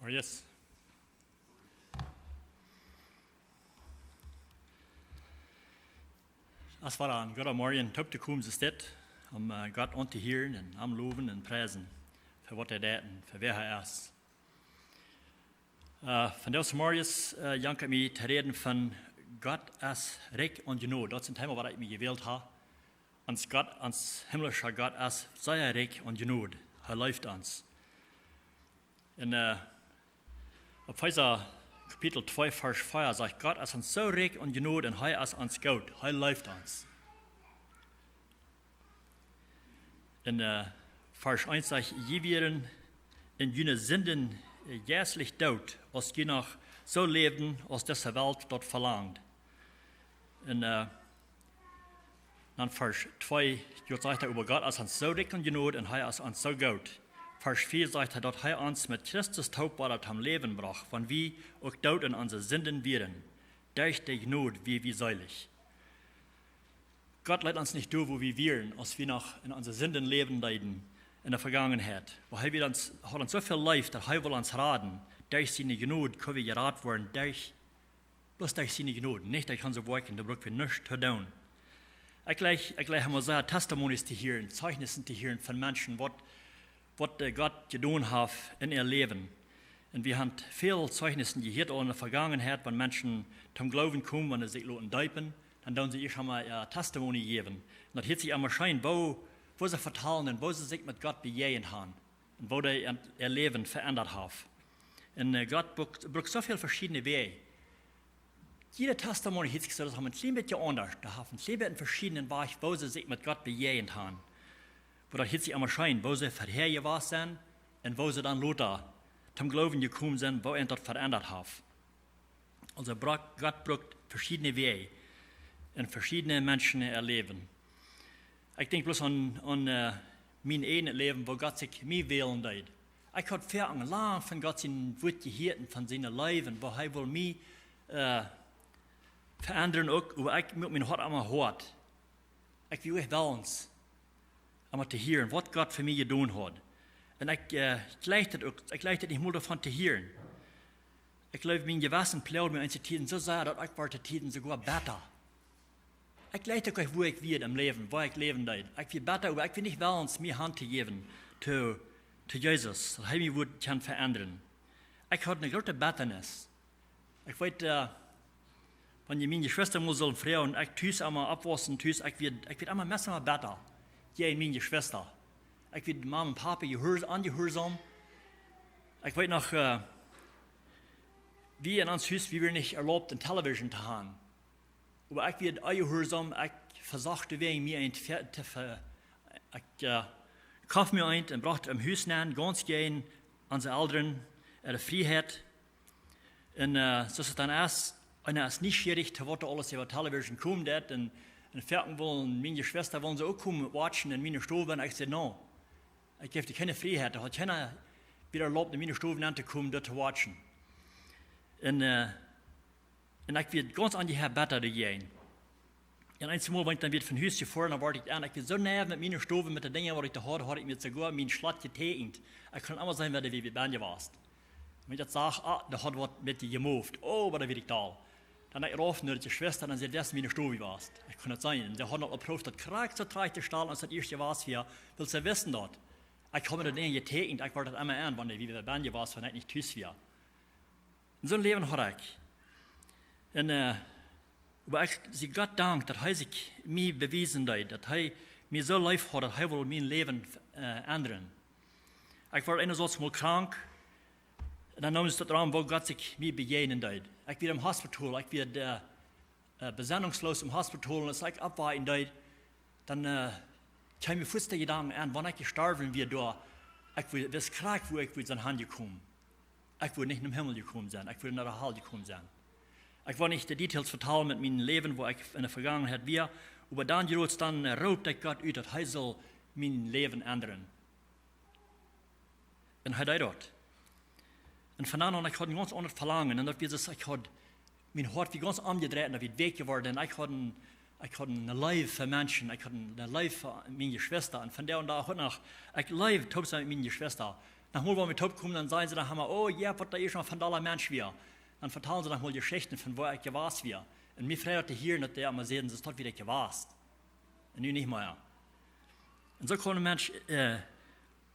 Yes. Als we aan goedemorgen top te komen zitten om God aan te horen en am loven en prijzen voor wat hij deed en voor wie hij is. Van deze morgens jank ik me te reden van God als rijk en genoeg. Dat is een thema wat ik me gewild heb. Ons God, ons himmlische God is zeer rijk en genoeg. Hij leidt ons. En op Epheser Kapitel 2, Vers 4 sagt Gott ist uns so reich und genug und er ist uns gut. Er läuft uns. In Vers 1 sagt, je wären in jene Sünden jährlich tot, als je noch so leben, als diese Welt dort verlangt. Und dann Vers 2 sagt er über Gott ist uns so reich und genug und er ist uns so gut. Vers 4 sagt er, dass er uns mit Christus taubbar am Leben brach, von wie auch dort in unsere Sünden wären, durch die Not wie seilig. Gott lädt uns nicht durch, wo wir wären, als wir noch in unsere Sünden leben leiden, in der Vergangenheit. Weil er hat uns so viel Leid, dass er will uns raten, durch seine Gnade können wir geraten werden, bloß durch seine Gnade, nicht durch unsere Werke, da brauchen wir nichts zu tun. Ich gleich haben wir so Testimonies zu hören, Zeugnissen zu hören von Menschen, was Gott getan hat in ihr Leben. Und wir haben viele Zeugnisse gehört in der Vergangenheit, wenn Menschen zum Glauben kommen, wenn sie sich deipen, dann tun sie schon mal ihr Testimony geben. Und das hat sich einmal schein, wo sie vertalen und wo sie sich mit Gott begegnet haben und wo sie ihr Leben verändert haben. Und Gott braucht so viele verschiedene Wege. Jeder Testimony hat sich so, das haben ein klein bisschen anders. Da haben ein klein bisschen verschiedenen Weg, wo sie sich mit Gott begegnet haben. Wo das sich einmal scheint, wo sie vorher gewesen sind und wo sie dann lauter zum Glauben gekommen sind, wo er das verändert hat. Also Gott braucht verschiedene Wege und verschiedene Menschen erleben. Ich denke bloß an mein eigenes Leben, wo Gott sich mir wählen lässt. Ich habe viel lang von Gott sein Wort gehört und von seinem Leben, wo er will mich verändern auch, aber ich mit meinem Hart einmal hört. Ich will euch willens. Aber zu hören, was Gott für mich getan hat. Und ich leite nicht nur davon zu hören. Ich glaube, mein Gewissen plaudert mir einige Tiden so sehr, dass ich war zu Tiden sogar besser. Ich leite euch, wo ich will im Leben, wo ich leben will. Ich will besser, aber ich will nicht willens, mir Hand zu geben zu Jesus, dass er mich kann verändern. Ich habe eine große Betternis. Ich weiß, wenn meine Schwester muss und Frau und ich tue einmal abwaschen, ich will einmal besser besser. Ja, in meine Schwester. Ich will Mama und Papa angehorsam. Ich weiß noch, wie in uns Haus, wie wir nicht erlaubt, eine Television zu haben. Aber ich will angehorsam, ich versuchte wegen mir ich kauf mir ein und brachte im Haus nehmen, ganz gern unsere Eltern ihre Freiheit. Und so ist es dann erst, einer ist nicht schwierig, was alles über Television kommt, und Ferken wollen, meine Schwester wollen sie auch kommen, watchen in meine Stube. Und ich sagte, no, ich gebe dir keine Freiheit. Da hat keiner wieder erlaubt, in meine Stube anzukommen, dort zu watchen. Und ich werde ganz an die Herr besser gehen. Und einmal, wenn ich dann wieder von Haus gefahren, dann warte ich an, ich bin so nah mit meiner Stube, mit den Dingen, die ich da hatte, habe ich mir sogar meinen Schlatt getegnet. Ich kann immer sein, wer du wie bei mir warst. Wenn ich jetzt sage, da hat was mit dir gemoved, oh, aber da bin ich da. Dann habe ich rauf, die Schwester, dann sagt, das meine Stube warst. Ich kann nicht sein. Der hat noch geprüft, das Krieg so trage zu stellen, als das erste war es hier. Willst du wissen dort? Ich habe mir das getegnet, ich wollte das immer an, wenn ich wie bei mir warst, wenn ich nicht tüß war. Und so ein Leben hatte ich. Und, aber ich sie Gott dank, dass er sich mir bewiesen hat, dass er mir so lief hat, dass er will mein Leben ändern. Ich war einerseits mal krank, und dann nahm es das Raum, wo Gott sich mir begegnen hat. Ich bin im Hospital, ich bin besinnungslos im Hospital, und als ich abwarten hat, dann kam mir fast der Gedanke an, wenn ich gestorben werde, ich will das Krieg, wo ich will Hand gekommen. Ich will nicht in den Himmel gekommen sein, ich will in der Hölle gekommen sein. Ich will nicht die Details vertellen mit meinem Leben, wo ich in der Vergangenheit war, aber dann raubt ich Gott aus, dass er soll mein Leben ändern. Und er hat dort. Und von dann an, ich hatte ein ganz anderes Verlangen. Und ich hatte mein Hart wie ganz angedreht, und ich weg geworden. Ich hatte eine Liebe für Menschen, ich hatte eine Liebe für meine Schwester. Und von der und da heute noch, ich liebe mit meiner Schwester. Nachher, wenn wir kommen, dann sagen sie, dann haben wir, oh ja, was da ist schon von aller Mensch wir. Dann vertellen sie nochmal Geschichten von wo ich gewasst wir. Und mir freut hier, dass der immer sehen, es ist dort wieder gewasst. Und nun nicht mehr. Und so können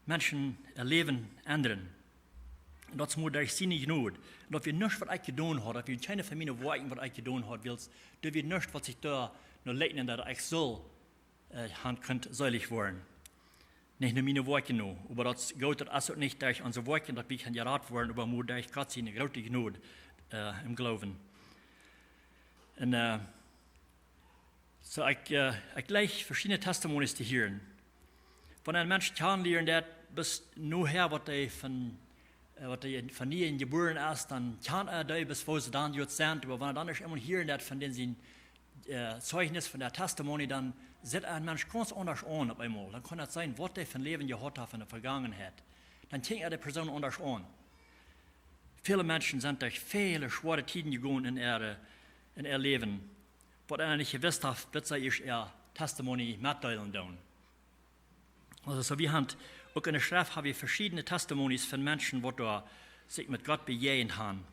Menschen ihr Leben ändern. Und das muss durch sie nicht genug. Und dass wir nichts, was ich getan habe, dass wir keine Familie wollen, was ich getan habe, willst, dass wir nichts, was ich da nur leiten, dass ich so könnte, seilig werden. Nicht nur meine Worte nur, aber das geht das also nicht durch unsere Worte, dass wir gerat werden, aber nur durch Gott seine große Gnade im Glauben. Und so ich gleich verschiedene Testimonies zu hören. Wenn ein Mensch kennenlernt, der bis nur her, was er von ihnen geboren ist, dann kann er da bis wo sie dann jetzt sind. Aber wenn er dann nicht immer hören von den Zeugnis, von der Testimony, dann sieht ein Mensch ganz anders an auf einmal. Dann kann es sein, was er für ein Leben gehabt hat in der Vergangenheit. Dann denkt er die Person anders an. Viele Menschen sind durch viele schwere Zeiten gegangen in ihr Leben. Was er nicht gewusst hat, wird sich ihr Testimony mitteilen tun. Also so wie Hand, auch in der Schrift haben wir verschiedene Testimonies von Menschen, die da sich mit Gott bejehen haben.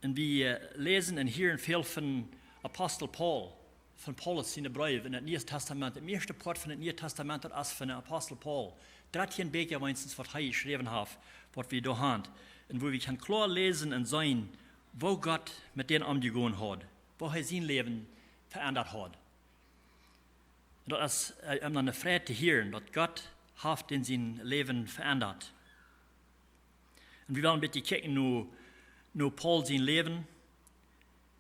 Und wir lesen und hören viel von Apostel Paul, von Paulus seine Briefe in dem Neuen Testament. Im ersten Part von dem Neuen Testament ist von Apostel Paul. 13 Bücher wenigstens, was er geschrieben hat, was wir da haben. Und wo wir können klar lesen und sehen, wo Gott mit denen umgegangen hat, wo er sein Leben verändert hat. Und das ist eine Freude zu hören, dass Gott hat in sein Leben verändert. Und wir wollen bitte gucken, nur Paul sein Leben.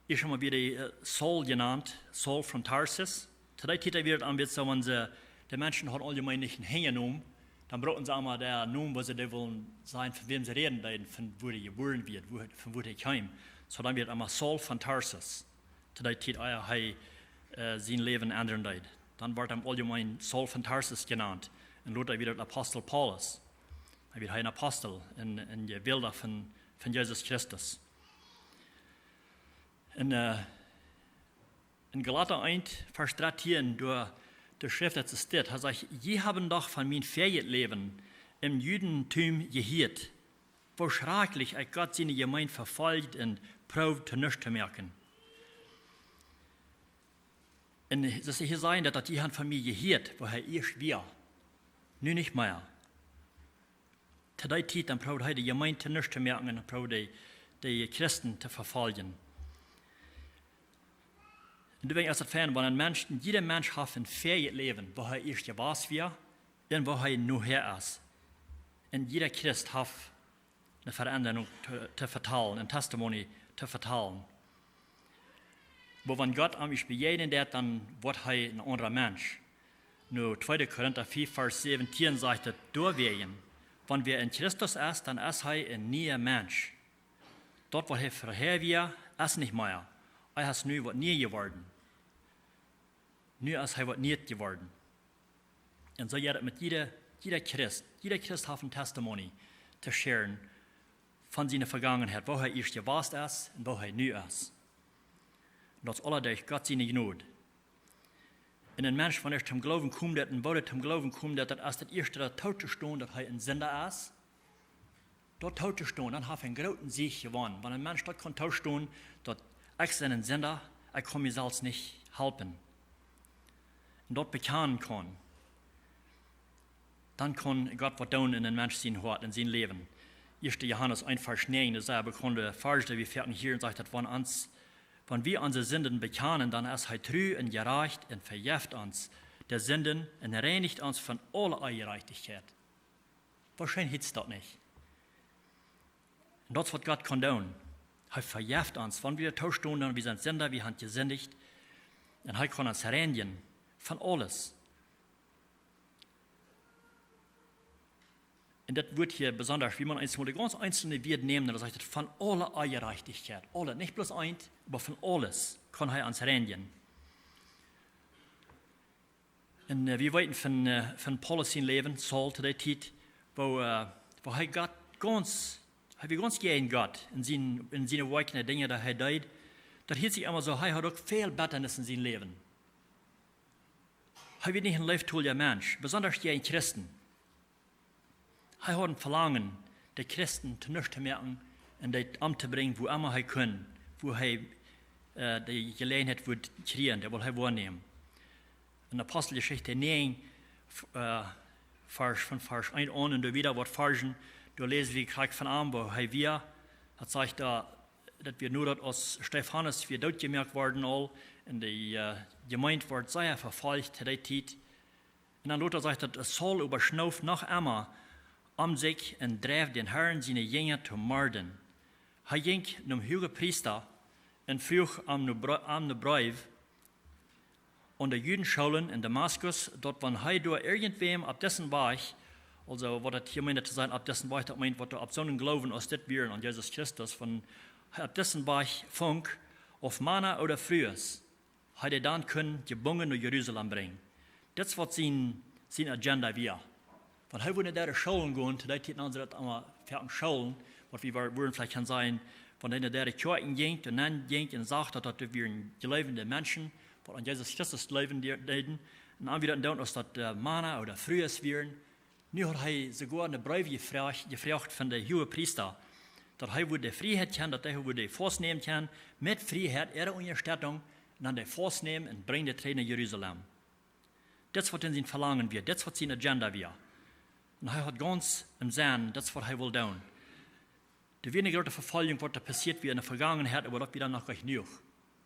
Ich habe mal wieder Saul genannt, Saul von Tarsus. Today wird an, so, wenn die Menschen haben allgemein nicht einen Hängenamen, dann brauchen sie einmal den Namen, wo sie da wollen sein, von wem sie reden, von wo er geboren wird, von wo er kam. So dann wird einmal Saul von Tarsus. Today sein Leben ändern. Dann wird er allgemein Saul von Tarsus genannt. Und Luther wird Apostel Paulus. Er wird ein Apostel in die Bilder von Jesus Christus. In Galater 1, Vers 13, durch die Schrift hat es steht, er sagt, je haben doch von mein Leben im Judentum gehört, wo schrecklich Gott seine Gemeinde verfolgt und probt, nichts zu merken. Und das ist hier sein, dass die haben von mir gehört, woher ich wir, nun nicht mehr. Zu der Zeit, dann probt die Gemeinde nichts zu merken und probt die Christen zu verfolgen. Und du weißt, wenn jeder Mensch hat ein fähiges Leben, wo er erst gewasst wird und wo er nur her ist. Und jeder Christ hat eine Veränderung zu verteilen, ein Testimony zu verteilen. Wo wenn Gott an mich bejehen wird, dann wird er ein anderer Mensch. Nur 2. Korinther 4, Vers 17 sagt, durchwegen, wenn wir in Christus ist, dann ist er ein neuer Mensch. Dort, wo er vorher war, ist nicht mehr. Er ist nu was nie geworden. Nu ist er was nicht geworden. Und so geht es mit jeder Christ. Jeder Christ hat ein Testimony zu scheren von seiner Vergangenheit, wo er erst gewasst ist und wo er nu ist. Und das alles durch Gott seine Gnade. Und ein Mensch, wenn er zum Glauben kommt, und wo er zum Glauben kommt, dass das erste der Tod zu stehen, dass er ein Sünder ist, dort Tod zu stehen, dann hat er einen großen Sieg gewonnen. Wenn ein Mensch dort kann Tod stehen, dort ich bin ein Sünder, ich kann mir selbst nicht helfen. Und dort bekennen kann, dann kann Gott was tun in einem Menschen sein Hort, in sein Leben. 1. Johannes 1, Vers 9, das ist der bekannte Vers, der wir fertig hier und sagt, wenn wir unsere Sünden bekennen, dann ist er treu und gerecht und vergibt uns der Sünden und reinigt uns von aller Ungerechtigkeit. Wahrscheinlich ist das nicht. Und das, was Gott kann tun. Er vergibt uns, wenn wir tauschen, dann wir sind Sünder, wir haben gesündigt. Und er kann uns reinigen von alles. Und das wird hier besonders, wie man einzelne ganz einzelne Wort nehmen, das heißt von aller Ungerechtigkeit. Alle, nicht bloß eins, aber von alles kann er uns reinigen. Und wir wissen von Paulus sein Leben, Saul zu der Zeit, wo er Gott ganz gegen Gott in seine Werke, Dinge, die er tut. Das hielt sich immer so, er hat auch viel Bitternis in seinem Leben. Er wird nicht ein leibtuliger Mensch, besonders gegen Christen. Er hat ein Verlangen, die Christen zu nichts zu merken und das Amt zu bringen, wo immer er kann, wo er die Gelegenheit wird kriegen, der will er wahrnehmen. In der Apostelgeschichte 9, von Vers 1 an und du wieder was Versen, du lesen wie Krieg von Arm, wo er hat sagt da, dass wir nur dort aus Stephanus wir dort gemerkt worden all, und die Gemeinde wird sehr verfolgt, der Zeit. Und dann Luther sagt, dass Saul überschnauft noch einmal sich und dreef den Herrn seine Jünger zu morden. Er ging zum hohen Priester und vroeg am de Brief und der Judenschulen in Damaskus, dort wann er durch irgendwem ab dessen Weg, also was das hier meint zu sein, ab dessen Weg, das meint, was du ab so einen Glauben aus das wären an Jesus Christus, von ab dessen Weg funk, auf Mana oder Frühes, hat er dann können gebunden nach Jerusalem bringen. Das wird sein Agenda wir. Von er würde der Schulen gehen, zu der Zeit haben sie das einmal fertig Schulen, was wir würden vielleicht kann sein, von denen der Kirchen ging und dann ging und sagt, dass wir gelebende Menschen, die an Jesus Christus leben, und dann wieder dann, dass das Mana oder Frühes wären. Nu hat er sogar eine Brief gefragt von der hohen Priester, dass er die Freiheit kann, dass er die Fuß nehmen kann, mit Freiheit, ihre Unterstattung, und dann die Fuß nehmen und bringen die Tränen in Jerusalem. Das, was sein Verlangen wird, das, was seine Agenda wird. Und er hat ganz im Sinn, das, was er will tun. Die wenige große Verfolgung, was da passiert wie in der Vergangenheit, aber das wieder noch gleich genug.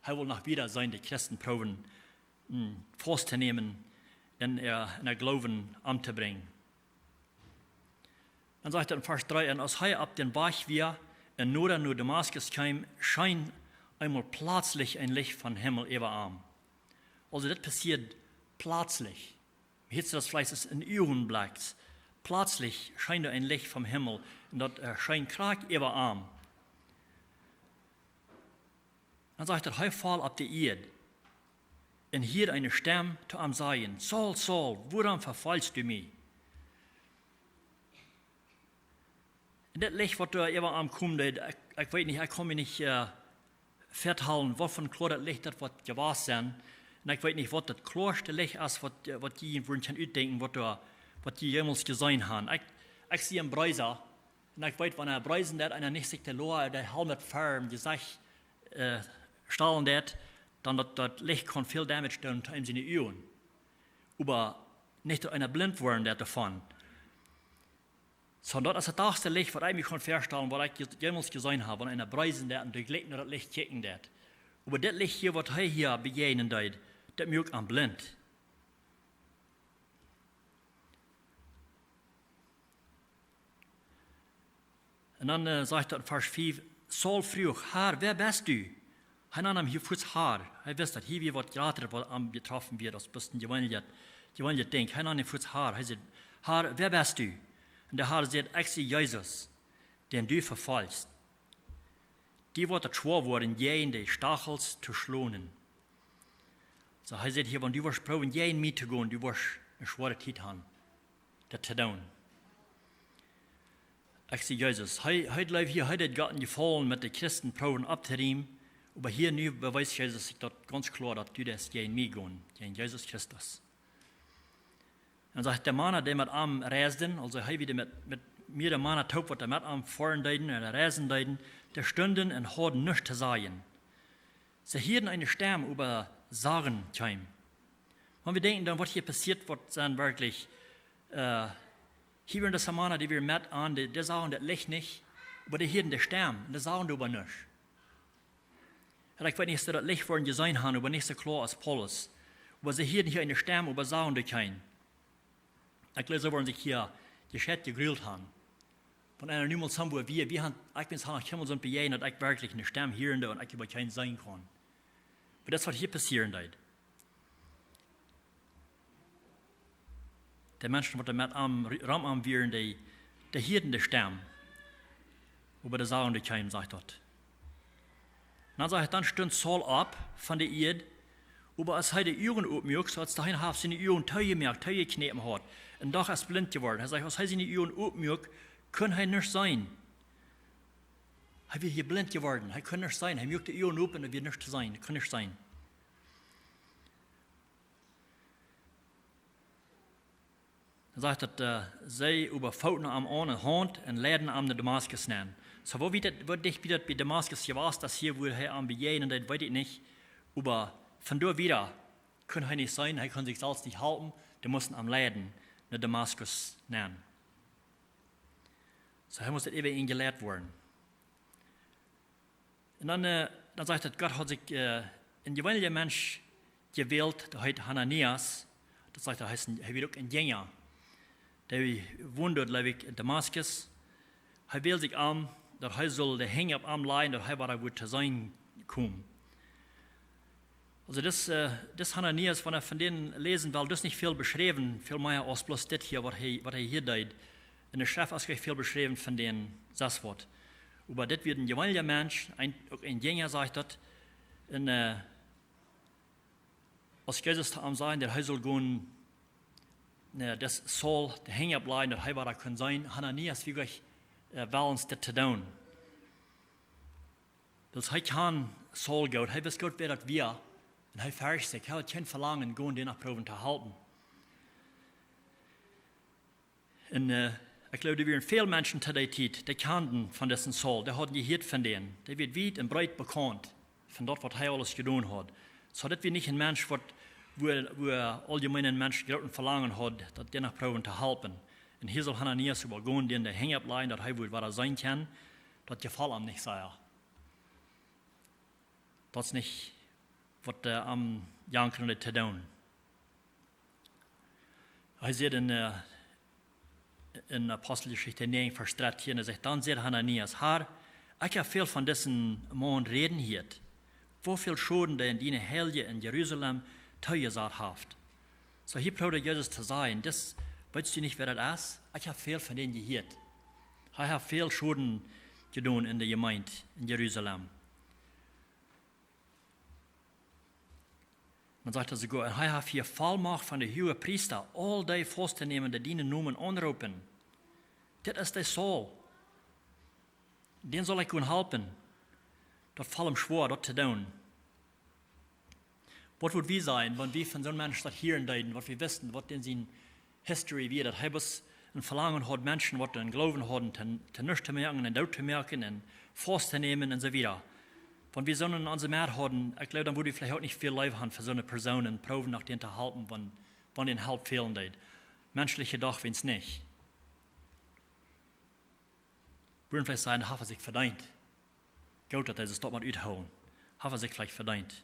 Er will noch wieder sein, die Christen proben, vorzunehmen, in der Glauben anzubringen. Dann sagt er in Vers 3, und als er ab den Bach wir in Norden nur Damaskus kam, scheint einmal plötzlich ein Licht vom Himmel über ihm. Also das passiert plötzlich. Wie heißt das vielleicht ist in Augenblick. Plötzlich scheint ein Licht vom Himmel und das scheint krank über ihm. Dann sagt er, er fall ab die Erde. Und hier eine Stimme zu ihm sagen, Saul, Saul, woran verfallst du mich? Und das Licht, was da über ihm kommt, ich weiß nicht, ich kann mich nicht vertellen, wovon klar das Licht das wird gewesen. Und ich weiß nicht, was das klarste Licht ist, was die würden kann ausdenken, was die jemals gesehen haben. Ich sehe einen Breiser, und ich weiß, wenn er Breisen hat, einer nicht sich der Lohr, der Helmet firm, Gesicht stahlen hat, dann das Licht kann viel Damage tun in seine Augen. Aber nicht einer blind worden der davon. Sondern das ist das erste Licht, was ich mich vorstellen kann, was ich jemals gesehen habe, wenn einer Breisen hat und durch Licht nur das Licht kicken hat. Aber das Licht hier, was er hier begegnen hat, das macht am blind. Und dann sagt er in Vers 5, Saul frug, Herr, wer bist du? Er nahm hier kurz Haar. Er wusste, dass hier wird gerade was betroffen wird, das bisschen gewöhnlich denkt. Er nahm kurz Haar. Er sagt, Herr, wer bist du? Und der Herr sagt, ich bin Jesus, den du verfolgst. Die wird schwor worden, jeden die Stachels zu schlagen. So er sagt hier, wenn du wirst probieren, jeden mitzugehen, du wirst eine schwere Zeit haben, das zu tun. Ich sehe Jesus. Heute lebt hier, heute hat Gott gefallen, mit den Christen probieren abzunehmen. Aber hier nu beweist Jesus sich dort ganz klar, dass du das gegen mich gehen, gegen Jesus Christus. Dann sagt der Mann, der mit ihm reisten, also er wieder mit mir der Mann taub, was der mit ihm fahren deiden oder reisen deiden, der stünden und hatten nichts zu sagen. Sie hielten eine Stimme über Sagen kam. Wenn wir denken, dann was hier passiert, wird dann wirklich, hier in der Samana, die wir mit an, die sagen das Licht nicht, aber die hielten die Stimme, und die sagen darüber nichts. Ich weiß nicht, dass das Licht worden gesehen haben, aber nicht so klar als Paulus. Aber sie hielten hier eine Stimme über Sagen die kein. Ich lese, wo sich hier gescheit gegrillt haben. Von einer niemals haben wir haben, ich bin nach Himmel und begegnet, dass ich wirklich eine Stimme hören und ich über keinen sein kann. Aber das, was hier passieren wird. Die Menschen, die mit am Raum wären, die hielten die Stimme. Aber die Sagen die kein, sagt dort. Dann stund Saul ab von der Erde, aber als er die Augen aufmerkt, so als dahin hat seine Augen Teue knepen hat, und doch ist blind geworden. Er sagt, als er seine Augen aufmerkt, kann er nicht sein. Er wird hier blind geworden, er kann nicht sein. Er merkt die Augen auf und er wird nicht sein, er kann nicht sein. Dann Dan zegt dat zij überfouten am ohne Hand en leiden am de Damaskus nemen. So wo dicht wieder bei Damaskus gewas, das hier, wo er am begegnen, das weiß ich nicht. Aber von dort wieder kann er nicht sein, er kann sich selbst nicht halten, der muss am Leiden nach Damaskus nehmen. So er muss das eben gelehrt werden. Und dann sagt er, Gott hat sich ein gewöhnlicher Mensch gewählt, der heißt Hananias. Das sagt er, er wird auch ein Jünger. Der wohnt dort, glaube ich, in Damaskus. Er wählt sich an, dass er soll der Hänge ab am Leiden, dass er wird zu sein kommen. Also das Hananias, wenn er von denen lesen will, das nicht viel beschrieben, viel mehr als bloß das hier, was er hier tut. In der Schrift ist viel beschrieben von denen, das Wort. Aber das wird ein gewöhnlicher Mensch, auch ein Jünger sagt das, als Jesus am sein, der soll gehen, das soll der Hänge bleiben, der Heimat kann sein. Hananias wirklich willens das zu tun. Das er kann Saul gehen, er weiß Gott, wer das wir, und er fährt sich, er hat kein Verlangen, gehen den Proben zu halten. Und ich glaube, da werden viele Menschen zu der Zeit, die kannten von diesem Saul, die hatten gehört von denen, die wird weit und breit bekannt, von dort, was er alles getan hat. So, das wird nicht ein Mensch, wo allgemein Mensch großen Verlangen hat, das den Proben zu halten. Und hier soll Hananias übergehen, den der hängen bleiben, dass er wohl, was er sein kann, das gefällt ihm nicht sehr. Das ist nicht, was er am Janken zu tun. Er sieht in Apostelgeschichte 9, Vers 13, er sagt, dann sagt Hananias, Herr, ich habe viel von diesen Mann reden hier. Wo viel Schulden der in die Helge in Jerusalem teuersaat haft. So hier probiert Jesus zu sagen, das weißt du nicht, wer das ist? Ich habe viel von denen gehört. Ich habe viel Schulden getan in der Gemeinde in Jerusalem. Man sagt also, ich habe hier Vollmacht von der hohen Priester, all die festzunehmen, die dienen Namen anrufen. Das ist der Saul. Den soll ich ihnen helfen. Das fällt ihm schwer, das zu tun. Was wird wir sein, wenn wir von so einem Menschen das hier entdeuten, was wir wissen, was in seiner History wird, dass er ein Verlangen hat, Menschen, was einen Glauben haben, zu nichts zu merken, einen Tod zu merken, und festzunehmen und so weiter. Wenn wir so einen unsere Mehr haben, ich glaube, dann würde ich vielleicht auch nicht viel Leib haben für so eine Person und Proben nach denen zu halten, wenn den Help fehlen wird. Menschliche doch, wenn es nicht. Würden vielleicht sagen, hat er sich verdient. Gott hat es dort mal uitholen. Hat er sich vielleicht verdient.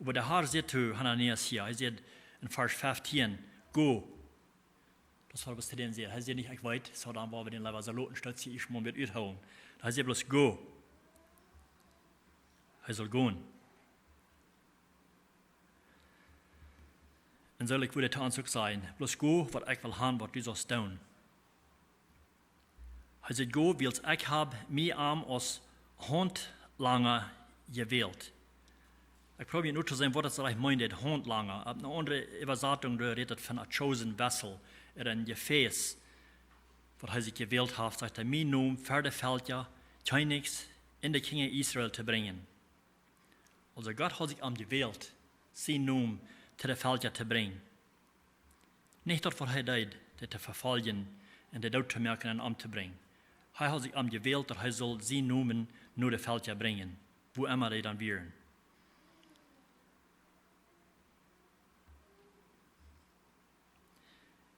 Aber der Herr sagt zu Hananias hier, er sagt in Vers 15, go. Das war, was zu denen sagt. Er sagt nicht, ich weiß, so dann war wir den Leber Saloten, stütze ich mal mit uitholen. Er sagt bloß, go. Er soll gehen. Und soll ich wieder Tanzug sein, bloß go, was ich will haben, was du sollst tun. Er sagt, go, weil ich habe mich als Handlanger gewählt. Ich probiere nur zu sehen, was das eigentlich meint, Handlanger. Eine andere Übersetzung redet von einem chosen vessel, ein Gefäß, was er sich gewählt hat, sagt er, mein Name fällt ja, Königs in die Kinder Israel zu bringen. Also Gott hat sich gewählt, sein Namen zu der Völker zu bringen. Nicht dort, was er tut, das zu verfolgen und den Tod zu merken und umzubringen. Er hat sich gewählt, dass er soll sein Namen nur der Völker bringen, wo immer die dann wären.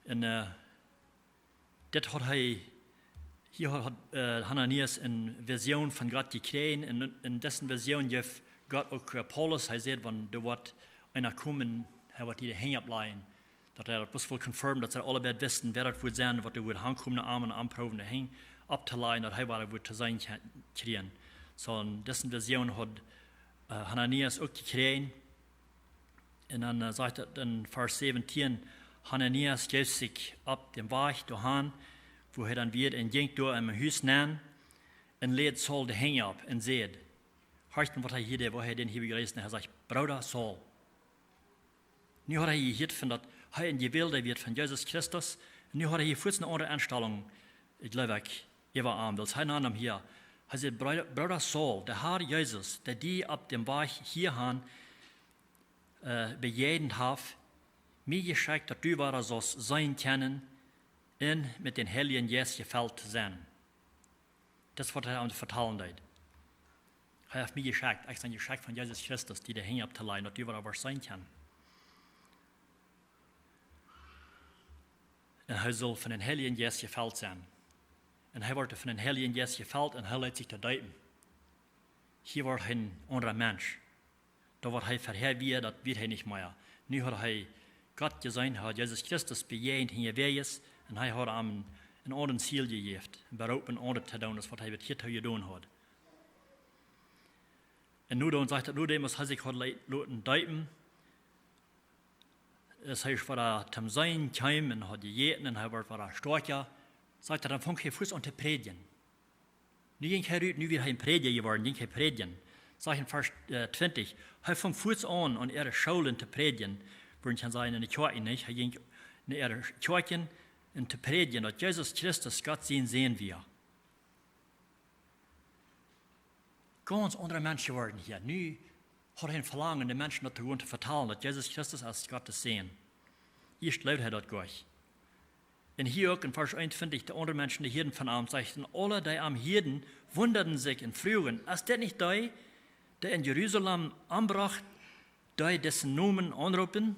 Und das hat hier hat Hananias eine Vision von Gott gekriegt. In dessen Vision gibt Gott auch Paulus, er sagt, wenn da wird einer kommen, er wird hier hängen bleiben, dass er das wohl confirmt, dass er alle wird wissen, wer das wird sein, was er wird ankommen, Armen anproben, der hängen abzuleihen, dass er wird zu sein kriegen. So in dessen Vision hat Hananias auch gekriegt. Und dann sagt er in Vers 17, Hananias geht sich ab dem Weg dahin, wo er dann wird und ging durch ein Haus nehmen und lädt Saul die Hänge ab und sagt, hörst du, was er hier, wo er den hier gelesen hat, er sagt, Bruder Saul. Nu hat er hier gehört, von dass er ein Gewählter wird von Jesus Christus, und nu hat er hier kurz eine andere Einstellung, ich glaube, ich war arm, weil es Namen hier, er sagt, Bruder Saul, der Herr Jesus, der die ab dem Weg hierhin bejeden hat, mir geschickt, dass du war so sein können, in mit den Heiligen Geist gefällt zu sein. Das wird er uns vertalen. Er hat mir geschickt, ich bin geschickt von Jesus Christus, die der hängt abzuleihen, dass du war aber sein kann. Und er soll von den Heiligen Geist gefällt sein. Und er wird von den Heiligen Geist gefällt und er lässt sich da deuten. Hier wird ein anderer Mensch. Da wird er verherrt wie das wird er nicht mehr. Nu hat er Gott gesehen, hat Jesus Christus bejahend hier Weges und er hat ihm ein anderes Ziel gegeben, bereit ein anderes zu tun, das was er hier getan hat. Und nu dann sagt er, nu dem, was er sich hat lassen deuten, es heißt, was er zum Sein kam und hat gejäten und er wird stärker, sagt er, dann fängt er Fuß an zu predigen. Nu ging er ut, nu wird er ein Prediger geworden, ging er predigen. Sagt in Vers 20, er fängt Fuß an und er Schulen zu predigen, würden ich sagen, in der Kirche nicht, er ging in der Kirche und zu predigen, dass Jesus Christus Gott sehen wir. Ganz andere Menschen geworden hier. Nu hat er ein Verlangen, den Menschen zu vertellen, dass Jesus Christus als Gott zu sehen. Ich glaube, er das gleich. Und hier auch in Vers 21, die anderen Menschen, die Hirten von ihm, sagten, alle, die am Hirten, wunderten sich und frühen, ist das nicht der in Jerusalem anbracht, die dessen Namen anrufen?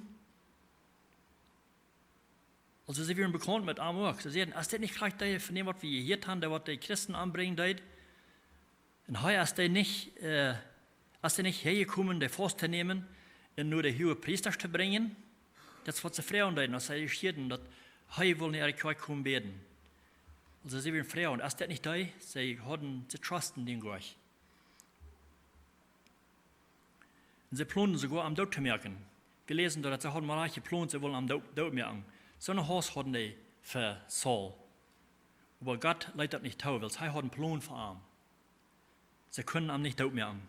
Also sie werden bekannt mit ihm auch. Sie sagen, ist das nicht gleich der, von dem, was wir hier haben, der, was die Christen anbringen, der? Und heute ist der nicht hergekommen, der Faust zu nehmen und nur die hohe Priester zu bringen. Das was sie fragen, das sei Hirten, dass heute wollen ihre Kirche kommen beten. Also sie werden fragen, ist das nicht der? Sie trusten den gleich. Und sie planen sogar am Tod zu merken. Wir lesen dort, dass sie haben mal geplant, sie wollen am Tod merken. So ein Haus hatten die für Saul. Aber Gott leitet das nicht tun, weil sie haben einen Plan für ihn. Sie können ihm nicht merken.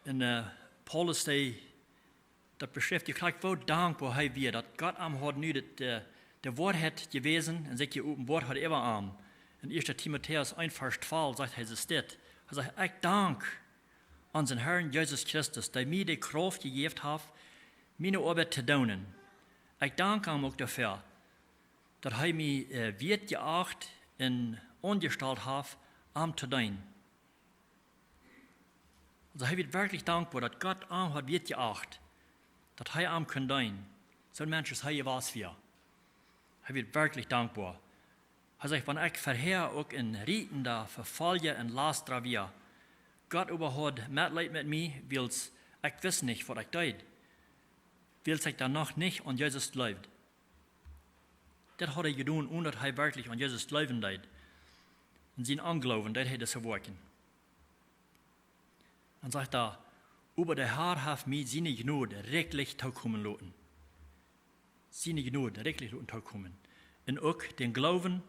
Und Paulus, das beschäftigt, ich wo dankbar er wird, dass Gott ihm hat nu der Wort hat gewesen, und sich hier oben Wort hat immer am. In 1. Timotheus 1, Vers 12 sagt er das. Er sagt, ich danke unseren Herrn Jesus Christus, der mir die Kraft gegeben hat, meine Arbeit zu tun. Ich danke ihm auch dafür, dass er mich Wert geachtet und angestellt hat, ihm zu dienen. Also er wird wirklich dankbar, dass Gott ihm hat Wert geachtet, dass er ihm kann dienen. So ein Mensch ist er was für. Er wird wirklich dankbar. Er sagt, wenn ich vorher auch in Rieten da verfallen und Lastra wir, Gott überhaupt Mitleid mit mir, weil ich weiß nicht, was ich tue. Weil ich danach nicht an Jesus glaubt. Das hat er getan, ohne dass er wirklich an Jesus glauben tut. Und sein Anglauben, das hat er zu wirken. Dann sagt er, über der Herr hat mir seine Gnade rechtlich zukommen lassen. Seine Gnade rechtlich zukommen. Und auch den Glauben,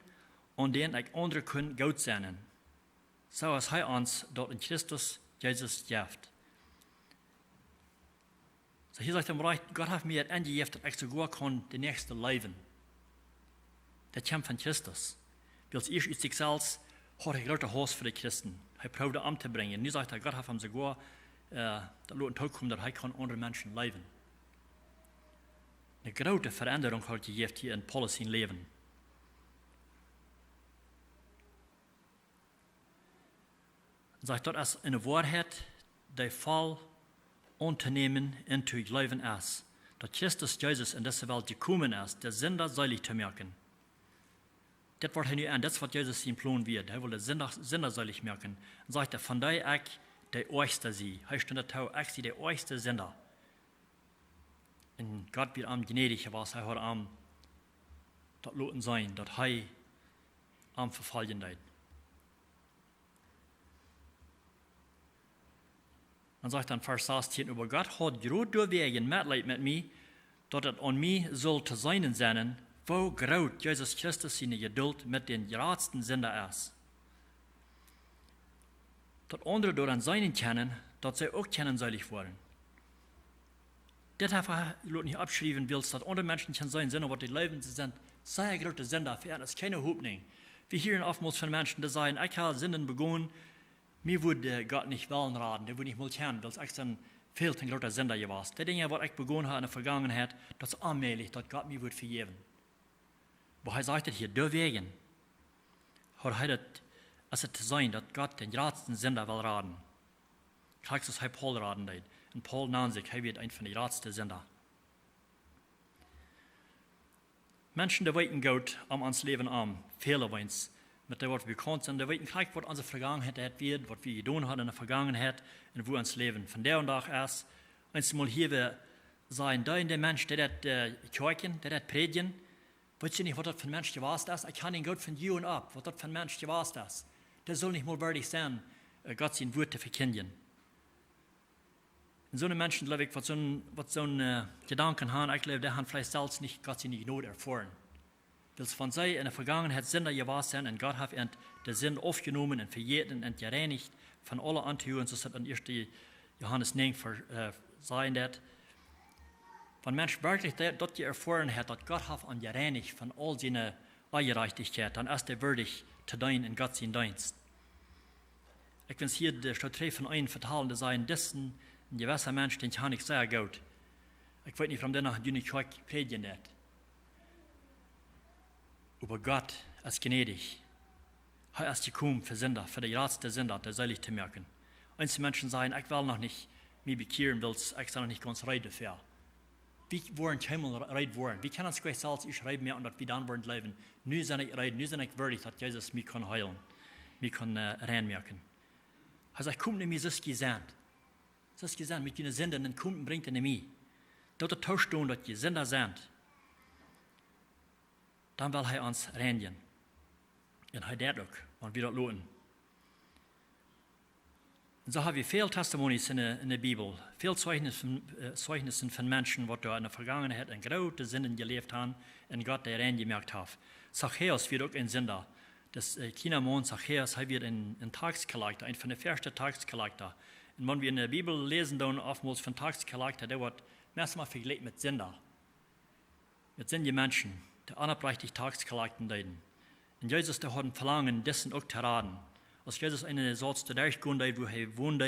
an den ich andere können Gott sein. So als er uns dort in Christus Jesus gibt. So hier sagt er, Gott hat mir angegeben, dass ich sogar den nächsten leben. Das kommt von Christus. Weil es ist sich selbst, hat er große Haus für die Christen. Er probiert anzubringen. Nu sagt er, Gott hat ihm sogar das Lot zukommen, dass er andere Menschen leben. Eine große Veränderung hat gegeben hier in Paulus Leben. Er sagt, das ist eine Wahrheit, die Fall unternehmen into Leben ist. Dass Christus Jesus in diese Welt gekommen ist, der Sünder selig zu merken. Das wird er nu an, das ist, was Jesus ihm Plan wird. Er will den Sünder selig merken. Und sagt er, von daher ich der Äußerste sie. Er steht da, ich sie der äußerste Sünder. Und Gott wird ihm gnädig, was er hat ihm das Loten sein, dass er ihm verfallen wird. Dann sagt er in Vers 16, aber Gott hat groß durchwegen Mitleid mit mir, dass es an mir soll zu sein sein, wo groß Jesus Christus seine Geduld mit den geradsten Sünder ist. Dass andere daran sein kennen, dass sie auch kennen selig wollen. Das hat er nicht abschreiben willst, dass andere Menschen kennen sein Sünder, was die Leben sind, sehr große Sünder, für das ist keine Hoffnung. Wir hören oftmals von Menschen, die sagen, ich habe Sünden begonnen, mir würde Gott nicht wollen raten, der würde nicht mal kennen, weil ich dann veel te grote Sünder geweest. Die Dinge, wat ik begonnen heb in de vergangenheid, dat is aanmählich, dat God mij wordt vergeven. Maar hij zegt het hier, de wegen, had hij dat, als het te zijn, dat God den grootste Sünder wil raden. Kijk, zoals hij Paul raden deed. En Paul naam zich, hij werd een van de grootste Sünder. Menschen, die weten goed om ons leven aan, vele wens, met wat we bekend zijn, die weten gelijk wat onze vergangenheid wird, wat we gedaan hebben in de vergangenheid en hoe ons leven van der dag is. Einmal hier wir zijn duizende mensen die dat kijken, die dat predigen. Weet je niet wat dat voor een mens geweest is? Ik kan niet goed van jou op wat dat voor een mens geweest is. Dat zal niet meer waardig zijn, God zijn woord te verkondigen. En zo'n mensen, geloof ik, wat zo'n gedanken hebben, ik geloof, die hebben vielleicht zelfs nicht Gott zijn Gnade erfahren. Weil von zij in der Vergangenheit Sünder gewesen sind und Gott hat die Sünde aufgenommen und vergeben und gereinigt von allen Antüren, so steht in 1. Johannes 9 sagen dat. Wenn Mensch wirklich dort erfahren hat, dass Gott hat ihn gereinigt von all seiner Ungerechtigkeit, dann ist er würdig zu dienen in Gott sein Dienst. Ich will hier der Stadt von einem vertalen, die sagen, dessen ein gewisser Mensch, den kann ich sehr gut. Ich weiß nicht, warum der noch die nicht predigen hat. Aber Gott ist gnädig. Er ist gekommen für Sünder, für die größte Sünder, der selig zu merken. Einige Menschen sagen, ich will noch nicht mich bekehren, weil ich noch nicht ganz reid dafür. Wie wollen die Himmel reid werden? Wie kann uns gleich selbst ich reid mehr und dass wir dann werden leben? Nu sind ich reid, nu sind ich würdig, dass Jesus mich kann heilen, mich kann reinmerken. Er sagt, komm nicht mehr, so ist gesagt. So ist gesagt, mit den Sünden, dann kommt und bringt er nicht mehr. Dort der Tausch tun, dass die Sünder sind. Dann will er uns reinigen. Und er das auch, wenn wir das lohnen. Und so haben wir viele Testimonies in der Bibel, viele Zeugnissen von Menschen, die da in der Vergangenheit in großen Sünden gelebt haben und Gott der reingemerkt hat. Zachäus wird auch ein Sünder. Das Kindermann Zachäus wird ein Taxkollector, ein von den ersten Taxkollector. Und wenn wir in der Bibel lesen, dann oftmals von Taxkollector, der wird meistens verglichen mit Sünder. Mit sündigen Menschen, die unaufrichtig Taxkollekten deuten. Und Jesus, der hat ein Verlangen, dessen auch zu raten. Als Jesus einen Satz zu durchgehen, wo er wohnt,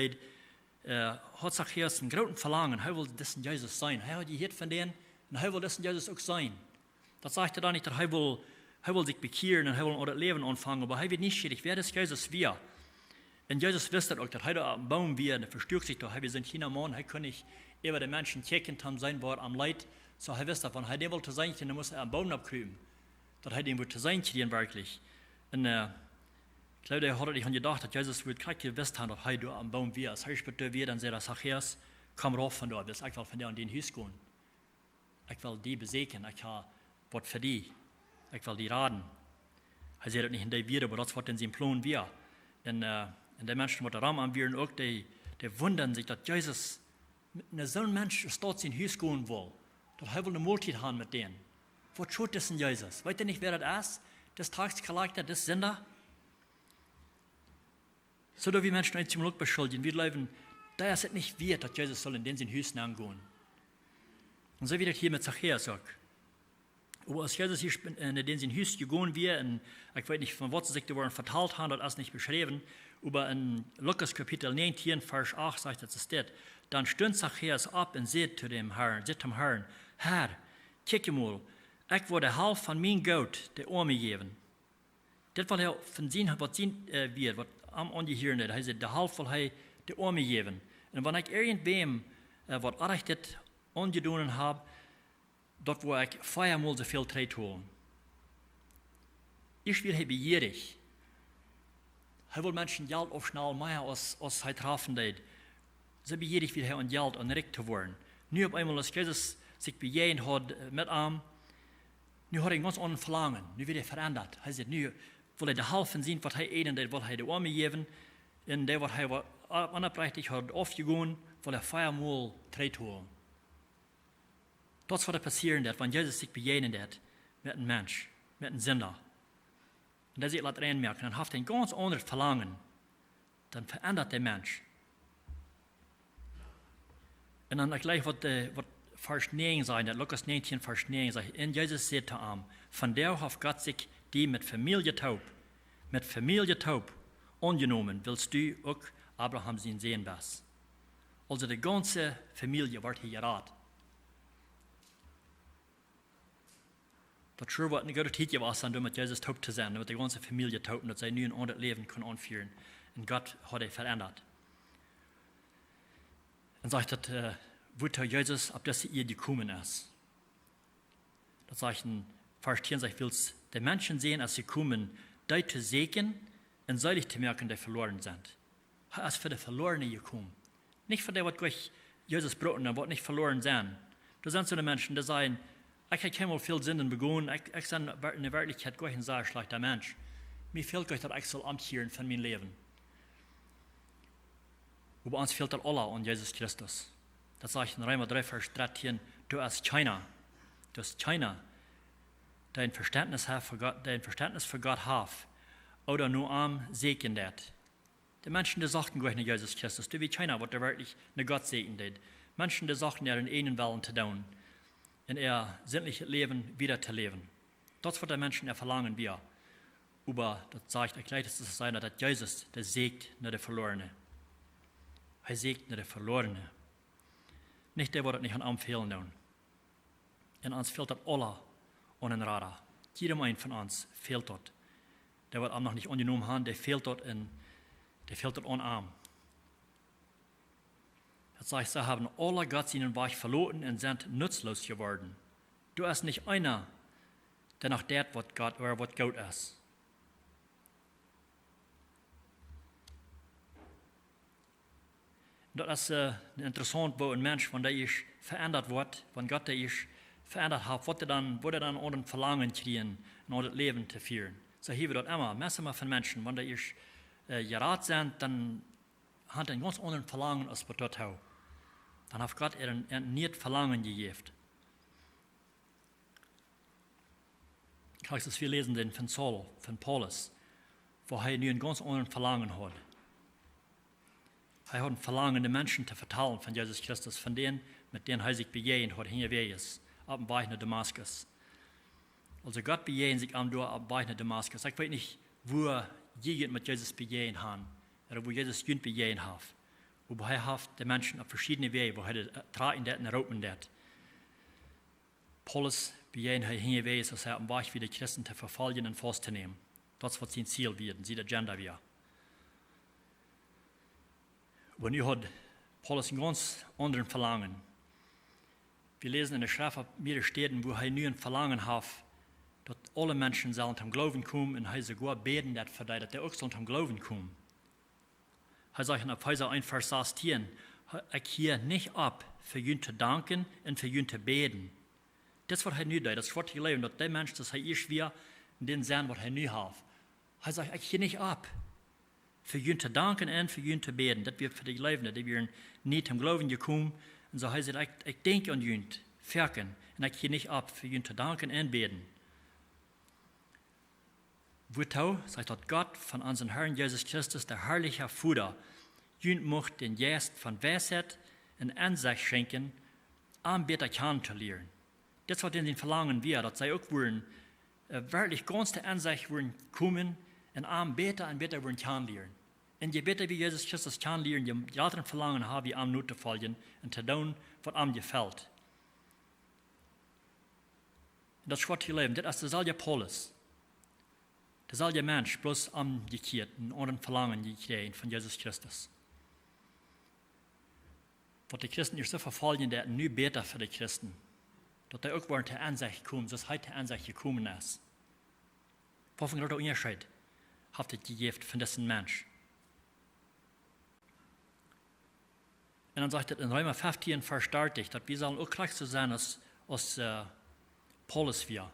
hat Zachäus einen großen Verlangen, er will dessen Jesus sein. Er hat gehört von denen und er will dessen Jesus auch sein. Das sagt er dann nicht, dass er will sich bekehren und er will das Leben anfangen, aber er wird nicht schädig, wer das Jesus wir. Und Jesus wusste auch, dass er am Baum wir, und er verstürzt sich doch, wir sind keiner Mann, er kann nicht über die Menschen checken, haben sein Wort am Leid, so er wusste, wenn er den wollte sein, dann muss er am Baum abkrüben. Dass er den wollte sein, wirklich. Und ich glaube, er hat nicht gedacht, dass Jesus wird gleich gewusst haben, dass er da am Baum wir. Als er später wir, dann sagt er, Zachäus, komm rauf von dort, ich will von dir an den Haus gehen. Ich will die besegnen, ich habe was für die. Ich will die raten. Er sagt nicht in der wir, aber das wird in seinem Plan wir. Und die Menschen, die da Raum anwirren, auch, die wundern sich, dass Jesus mit so einem Menschen dort in Haus gehen will. Dass er will eine Multitude haben mit denen. Was tut das in Jesus? Weiß ihr nicht, wer das ist? Das Taxkollector, das Sünder? So da wir Menschen ein zum Glück beschuldigen, wir leben, da ist es nicht wert, dass Jesus soll in den Hüsten angehen. Und so wie das hier mit Zachäus sagt. Aber als Jesus hier in den Hüsten gegangen wird, und ich weiß nicht, von was sich die Worte verteilt haben, das ist nicht beschrieben, aber in Lukas Kapitel 19, Vers 8 sagt es steht, dann stund Zachäus ab und sagt zu dem Herrn, Herr, kijk mal, ich will die Hälfte von meinem Geld der Arme geben. Das will er von sehen, was sehen wird, was am angehören hat. Er sagt, die Hälfte will er der Arme geben. Und wenn ich irgendwem was Unrechtes angetan habe, dort wo ich 4-mal so viel Zeit holen. Ich will begierig. Er will Menschen Geld aufschnallen, mehr als er treffen hat. So begierig will er an Geld anregt zu werden. Nu auf einmal, als Jesus sich bejahend hat mit ihm, nu hat er ein ganz anderes Verlangen. Nu wird er verändert. Er sagt, nu will er die Hälfte sehen, was er eten, das will er die Arme geben. Und der, was er unaufrichtig hat aufgegangen, will er 4-mal Zeit holen. Das wird passieren, wenn Jesus sich bejahend hat mit einem Mensch, mit einem Sünder. Und der sich das reinmerken, dann hat er ein ganz anderes Verlangen. Dann verändert der Mensch. Und dann gleich, was Vers 9 sagt, Lukas 19, Vers 9 sagt, und Jesus sagt zu ihm, von der hat Gott sich die mit Familie taub angenommen, willst du auch Abraham sein sehen was. Also die ganze Familie wird hier geraten. Das sure wird eine gute Zeit gewesen, um mit Jesus taub zu sein, damit die ganze Familie taub und dass sie nun ein anderes Leben können anführen. Und Gott hat ihn verändert. Und sagt, dass wo Jesus ab dieser ihr gekommen ist. Das sagt in Vers 64, willst die Menschen sehen, als sie kommen, die zu segnen und seilig zu merken, die verloren sind. Er ist für die Verlorenen gekommen. Nicht für die, was gleich Jesus brauchen, und was nicht verloren sind. Das sind so die Menschen, die sagen, ich habe keinmal viel Sünden begonnen, ich bin in der Wirklichkeit gleich ein sehr schlechter Mensch. Mir fehlt gleich, dass ich soll umkehren von meinem Leben. Und bei uns fehlt das alle an Jesus Christus. Das sagt in Römer 3, Vers 13, du hast keiner, dein Verständnis für Gott hat, oder nur am Segen dat. Die Menschen, die sagten gleich nicht Jesus Christus, du wie keiner, was der wirklich eine Gott segnet. Menschen, die sagten, in einen Willen zu tun, in ihr sinnliches Leben wieder zu leben. Das, was die Menschen verlangen, wir. Aber das sagt, ich glaube, es ist sein, dass Jesus, der segnet nicht der Verlorene. Er segnet der Verlorene. Nicht der, der das nicht an ihm fehlen tun. In uns fehlt das alle an den Radar. Jedem einen von uns fehlt das. Der wird noch nicht angenommen haben, der fehlt dort an Arm. Das heißt, sie haben alle Gott seinen Weg verloren und sind nutzlos geworden. Du bist nicht einer, der nach dem, was Gott ist. Das ist interessant, wo ein Mensch, wenn der verändert wird, wenn Gott der verändert hat, wird er dann auch ein Verlangen kriegen, ein das Leben zu führen. So hier wird das immer, meistens von Menschen, wenn der gerat sind, dann hat er ein ganz anderes Verlangen als bei dort auch. Dann hat Gott ein nicht Verlangen gegeben. Gleich das wir lesen den von Saul, von Paulus, wo er nun ein ganz anderes Verlangen hat. Er hat ein Verlangen, den Menschen zu vertellen von Jesus Christus, von denen, mit denen er sich begegnet hat, hinterher ist, ab dem Weg nach Damaskus. Also Gott begegnet sich am Weg nach Damaskus. Ich weiß nicht, wo jemand mit Jesus begegnet hat, oder wo Jesus jemand begegnet hat. Aber er hat die Menschen auf verschiedene Wege, wo er tragen und rauben hat. Paulus begegnet hinterher ist, dass er am Weg wieder Christen zu verfolgen und festzunehmen. Das wird sein Ziel werden, seine Agenda werden. Und nu hat Paulus einen ganz anderen Verlangen. Wir lesen in der Schrift auf mehreren Städten, wo er nu ein Verlangen hat, dass alle Menschen sollen zum Glauben kommen und er sogar beten, dass der auch zum Glauben kommen. Er sagt in Epheser 1, Vers 16, ich hier nicht ab, für ihn zu danken und für ihn zu beten. Das, was er nu tut, das wird gelesen, dass der Mensch, das er schwer in den Sinn, was er nu hat. Er sagt, ich hier nicht ab, für ihn zu danken und für ihn zu beten. Das wird für die Lebenden, die wir nicht zum Glauben gekommen. Und so heißt es, ich denke an ihn, verken, und ich hier nicht ab, für ihn zu danken und beten. Wozu sagt Gott von unserem Herrn Jesus Christus, der herrliche Vater, ihn macht den Geist von Weisheit und Einsicht schenken, am besser kennenzulernen. Das was in den Verlangen wir, dass sie auch wollen, wirklich ganz der Einsicht wollen kommen und am besser und besser wollen kennenlernen. Und je besser wir Jesus Christus kennenlernen, je größeren Verlangen haben wir am zu folgen und zu tun, was am gefällt. Und das schwarze Leben, das ist derselbe Paulus. Derselbe Mensch, bloß umgekehrt, einen anderen Verlangen gekriegt von Jesus Christus. Was die Christen ist so verfolgen, der nu besser für die Christen. Dass die auch wollen zur Ansicht kommen, dass heute zur Ansicht gekommen ist. Was für ein großer Unterschied hat es gegeben von diesem Mensch. Und dann sagt es in Römer 15, Vers 30, dass wir sollen auch gleich so sein, als Paulus wir.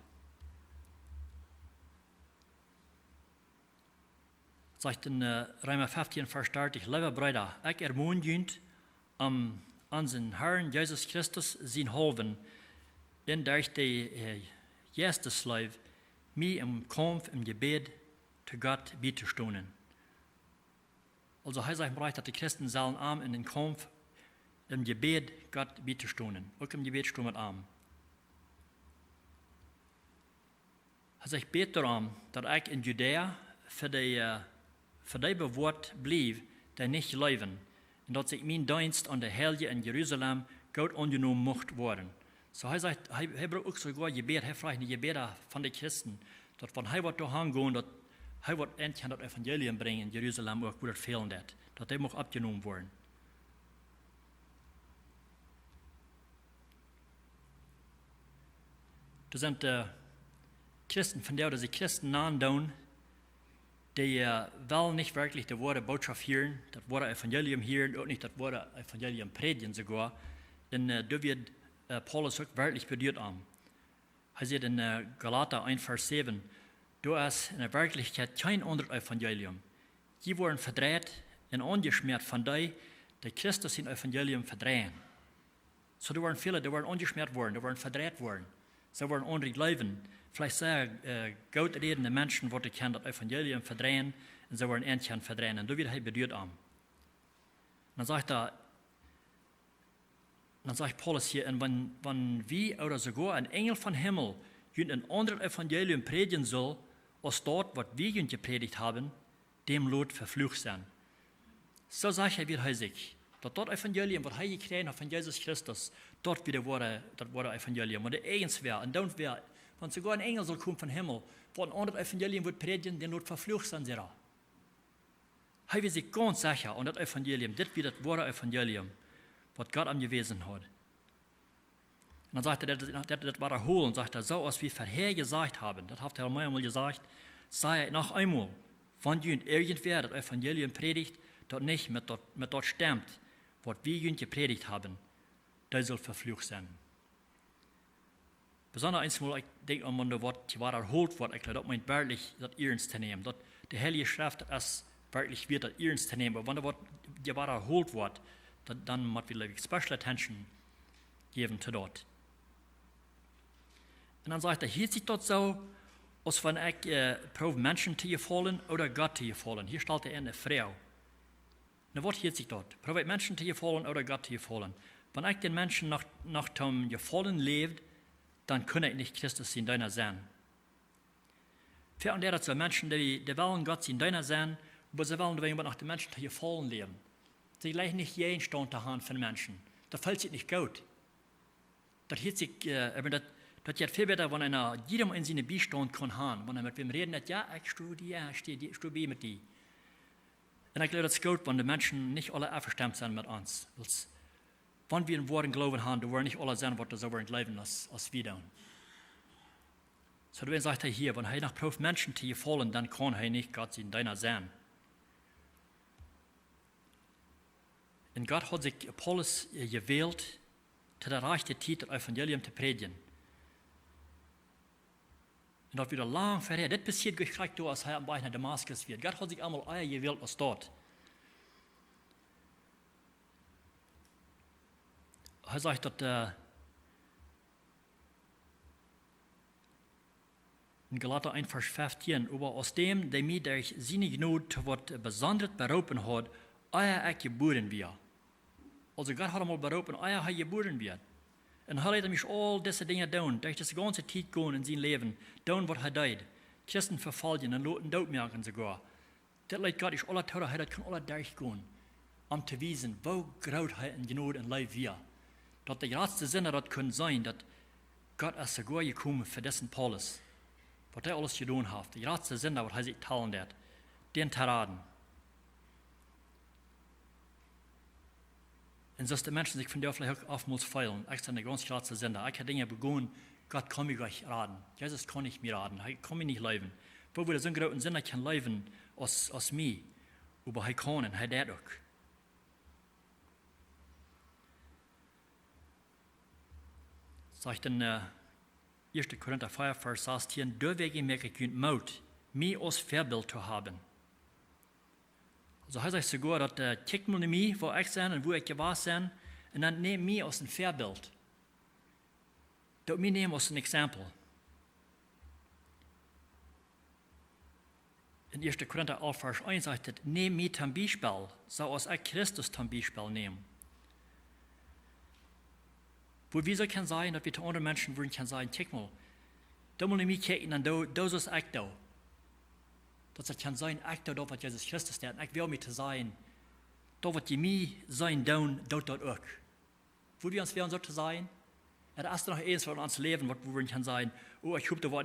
Sagt in Römer 15, Vers 30, liebe Brüder, ich ermahne euch, an unseren Herrn Jesus Christus sein Helfen, denn durch die erste Slave, mir im Kampf, im Gebet zu Gott beizustehen. Also heißt es bereits, dass die Christen sollen arm in den Kampf, im Gebet Gott beizustehen. Auch im Gebet stehen mit arm. Also ich bete darum, dass ich in Judäa für die Wort blieb, die nicht leben, und dass ich mein Dienst an der Heilige in Jerusalem gut angenommen mocht worden. So er sagt, er braucht auch sogar Gebet, er fragt die Gebete von den Christen, dass wenn er wird daheim gehen, dass er wird endlich das Evangelium bringen in Jerusalem, auch wo das fehlen wird, dass er auch abgenommen worden. Das sind Christen, von der sie Christen nahen, die wollen nicht wirklich das Wort Botschaft hören, das Wort Evangelium hören, auch nicht das Wort Evangelium predigen sogar. Und da wird Paulus auch wirklich bedeutet haben. Er sagt in Galater 1, Vers 7, du hast in der Wirklichkeit kein anderes Evangelium. Die wurden verdreht und angeschmiert von denen, die Christus in Evangelium verdrehen. So da waren viele, die waren angeschmiert worden, die waren verdreht worden. Sie waren andere Leben. Vielleicht sehr gut redende Menschen, die kennen das Evangelium verdrehen, und sie waren endlich verdrehen. Und da wird er bedeutet haben. Dann sagt Paulus hier, und wenn wir oder sogar ein Engel von Himmel ein anderes Evangelium predigen soll, als dort, was wir gepredigt haben, dem Lot verflucht sein. So sagt er, wie er sich. Dat Evangelium, wat hij gekregen hat von Jesus Christus, dort wieder das war Evangelium. Und der eigens wäre, und dann wäre, wenn sogar ein Engel soll kommen vom Himmel, wo ein anderes Evangelium wird predigen, den wird verflucht sein, sehr. Er wird sich ganz sicher, und das Evangelium, das wird das wahre Evangelium, was Gott angewiesen hat. Und dann sagt er, das war erholen, sagt er, so als wir vorher gesagt haben, das hat er einmal gesagt, sei noch einmal, wenn irgendwer das Evangelium predigt, das nicht mit dort stimmt, was wir gepredigt haben, der soll verflucht sein. Besonders einmal, ich denke an das Wort, die war erholt wird, ich glaube, das meint wirklich, das ernst zu nehmen. Dass die Heilige Schrift es wirklich wird, das ernst zu nehmen. Aber wenn das Wort, die war erholt wird, dann muss wir special attention geben zu dort. Und dann sagt er, hier sieht das so, als wenn ich probe Menschen zu gefallen oder Gott zu gefallen. Hier stellt er eine Frau. Na, was hielt sich dort? Probe ich Menschen zu gefallen oder Gott zu gefallen? Wenn ich den Menschen nach dem Gefallen lebt, dann kann ich nicht Christus in deiner sein. Für andere dazu Menschen, die wollen Gott in deiner sein, aber sie wollen nach den Menschen zu gefallen leben. Sie gleich nicht jeden Stand zu haben von Menschen. Das fällt sich nicht gut. Das hielt sich, das geht viel besser, wenn einer jedem in seine Beistand kann haben. Wenn er mit wem reden hat, ja, ich studiere mit dir. Und ich glaube, das ist gut, wenn die Menschen nicht alle einverstanden sind mit uns. Wenn wir in Worten glauben haben, dann wollen nicht alle sein, was so wollen leben, als wir tun. So, deswegen sagt er hier, wenn er nach Prof Menschen zu gefallen, dann kann er nicht Gott in deiner sein. Und Gott hat sich Paulus gewählt, zu der rechten Zeit das Evangelium zu predigen. Und das wieder lang vorher, das passiert gleich da, als er am Weg nach Damaskus wird. Gott hat sich einmal eier gewählt als dort. Er sagt, dass in Galater 1, Vers 15, aber aus dem, der mir durch seine Gnade wird besonders berufen hat, eier ich geboren wird. Also Gott hat einmal berufen, eier er geboren wird. Und er hat mich all diese Dinge tun, durch das ganze Zeit gehen in sein Leben, tun, was er tut. Christen verfallen und Leuten Tod merken sogar. Das Leute Gott ist alle Tore, das kann alle durchgehen, um zu wissen, wo groß er in Gnade und Leib wird. Dass der größte Sinn das kann sein, dass Gott ist sogar gekommen für dessen Paulus. Was er alles getan hat. Der größte Sinn, was er sich teilen hat, den zu raten. Und dass die Menschen sich von der vielleicht auch oftmals feilen. Ich bin der ganz große Sinn. Ich habe Dinge begonnen, Gott kann mich gleich raten. Jesus kann nicht mir raten. Er kann mich nicht leben. Wo wir so einen großen Sinn kann leben als mir. Aber er kann und er tut auch. Sagt in 1. Korinther 5, Vers 16, deswegen merke ich Mut, mich als Vorbild zu haben. Also er sagt sogar, dass kijk mal mich, wo ich bin und wo ich gewesen bin, und dann nehm mich als ein Vorbild. Dat mich nehmen als ein Exempel. In 1. Korinther 11, Vers 1 sagt es, nehm mich zum Beispiel, so als ich Christus zum Beispiel nehme. Wo wir so kann sein, dass wir zu anderen Menschen würden kann sagen, kijk mal, da muss ich mich kijken und da ist ich da. Das kann sein, ich da, was Jesus Christus hat. Ich will mich zu sein, da wat je mij zijn doen, doet dat ook. Wo wir uns werden so zu sein, ist noch eins von uns Leben, wo wir können sagen, oh, ich hoffe, da was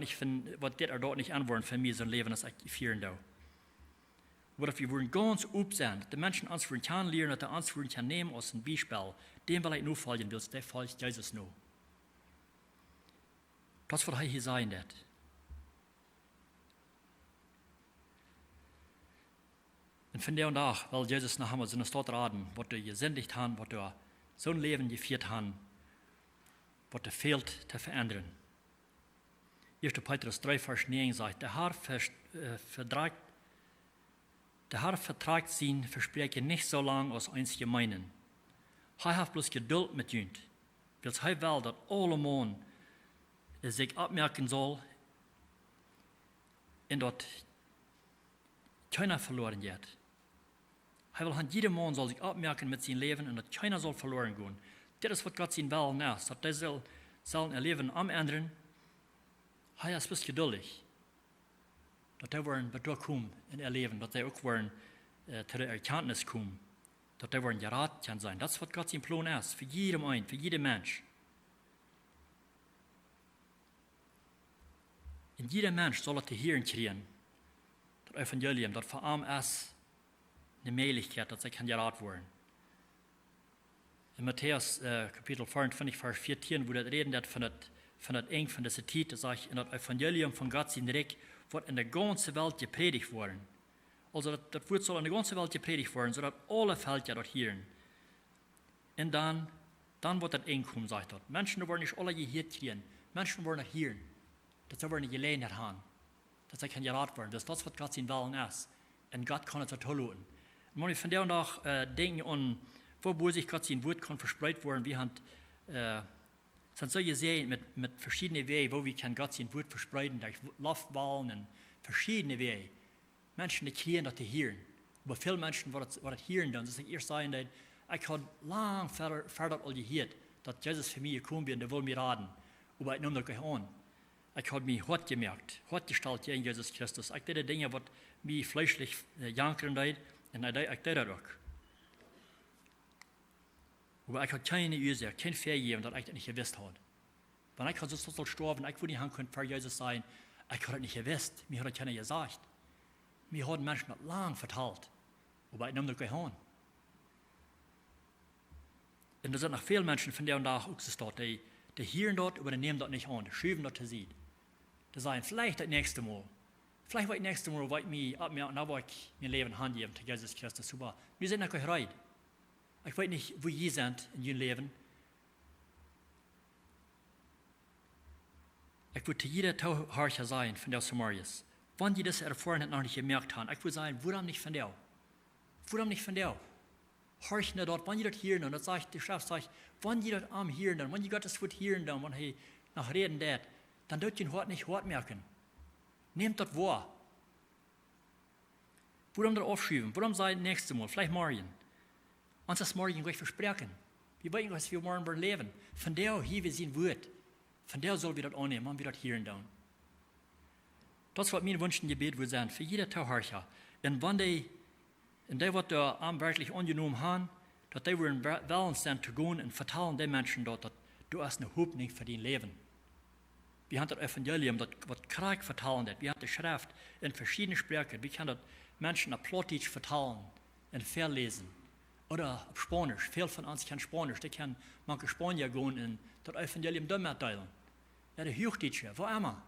das dort nicht antworten für mich, so ein Leben, das ich führen da. Oder wir wollen ganz up sein, die Menschen uns wollen kennenlernen, dass uns wollen nehmen als ein Beispiel, dem will ich nur folgen, der folgt Jesus nur. Das wird hier sein, das. Und von der und auch, weil Jesus nach einmal so eine Stadt raten, was du gesündigt haben, was du so ein Leben geführt haben, was dir fehlt, zu verändern. 1. Petrus 3, Vers 9 sagt, der Herr vertragt sein Versprechen nicht so lang als uns gemeinen. Er hat bloß Geduld mit uns, weil er will, dass alle Menschen sich abmerken soll, und dass keiner verloren wird. Er will, jeder Mann soll sich abmerken mit seinem Leben und dass keiner soll verloren gehen. Das ist, was Gott sein will ist, dass er soll ein Leben ändern. Er ist bloß geduldig. Dass er kommen in ihr Leben, dass er auch zu der Erkenntnis kommen, dass er geraten kann sein. Das ist, was Gott sein Plan ist, für jeden einen, für jeden Mensch. Und jeder Mensch soll das hören kriegen, das Evangelium, das für ihn ist eine Möglichkeit, dass er geraten werden. In Matthäus Kapitel 24, Vers 14, wo das reden von das Eng von dieser Zeit, das sagt, in das Evangelium von Gott sein Reich wird in der ganzen Welt gepredigt worden. Also das Wort soll in der ganzen Welt gepredigt werden, sodass alle Völker dort hören. Und dann wird das Eng kommen, sagt dort. Menschen wollen nicht alle gehört kriegen. Menschen wollen nicht hören. Das soll eine Gelegenheit haben. Das soll kein geraten werden. Das ist das, was Gott sein Willen ist. Und Gott kann es toll lassen. Und wenn ich von der und auch denke an, wo sich Gott sein Wort kann verspreit werden, wir haben sind so gesehen mit verschiedenen Wegen, wo wir Gott sein Wort verspreiten, durch Luftwahlen und verschiedene Wege. Menschen, die kriegen das hören. Aber viele Menschen, die das hören, dann sagen, erst sagen, ich habe lang verder all gehört, dass Jesus für mich gekommen ist und der will mir raten. Aber ich nehme das an. Ich habe mich hart gemerkt, hart gestellt in Jesus Christus. Ich tue Dinge, die mich fleischlich jankern, und ich tue das auch. Aber ich habe keine Ursache, kein Vergeben, dass ich das nicht gewusst habe. Wenn ich so sterben, ich würde nicht für Jesus sein, ich habe das nicht gewusst, mir hat das keiner gesagt. Mir haben Menschen das lang verteilt, aber ich nehme das nicht an. Und da sind noch viele Menschen von der und auch dort, die hören dort, aber die nehmen das nicht an, die schieben das zu sich. Die sagen, vielleicht das nächste Mal, weil ich mich abmerken, da will ich mein Leben handgeben zu Jesus Christus. Aber wir sind nicht bereit. Ich weiß nicht, wo ihr seid in ihrem Leben. Ich würde jeder Tauharcher sein von der Samarias. Wenn die das erfahren noch nicht gemerkt haben, ich würde sagen, warum nicht von der? Warum nicht von der? Horch nicht dort, wenn ihr das hören, und das sagt die Chef, wenn ihr das am hören, wenn ihr Gottes Wort hören, wenn ihr nach reden das, dann dürft ihr ihn nicht hart merken. Nehmt das wahr. Warum das aufschieben? Warum sagen nächstes Mal, vielleicht morgen? Uns das morgen gleich versprechen. Wir wollen, was wir morgen leben. Von der hier wir sein Wort. Von der soll wir das annehmen, wenn wir das hören. Das ist, was mein Wunsch und Gebet will sein, für jeder Tauharcher. Und wenn die was da wirklich angenommen haben, dass die wollen sein zu gehen und vertellen den Menschen dort, dass du hast eine Hoffnung für dein Leben. Wir haben das Evangelium, das was Krieg vertellen, wir haben die Schrift in verschiedenen Sprachen, wir können das Menschen auf Plattdeutsch vertellen und verlesen. Oder auf Spanisch. Viele von uns kennen Spanisch. Die können manche Spanier gehen und das Evangelium da mitteilen. Ja, die Hochdeutsche, wo immer.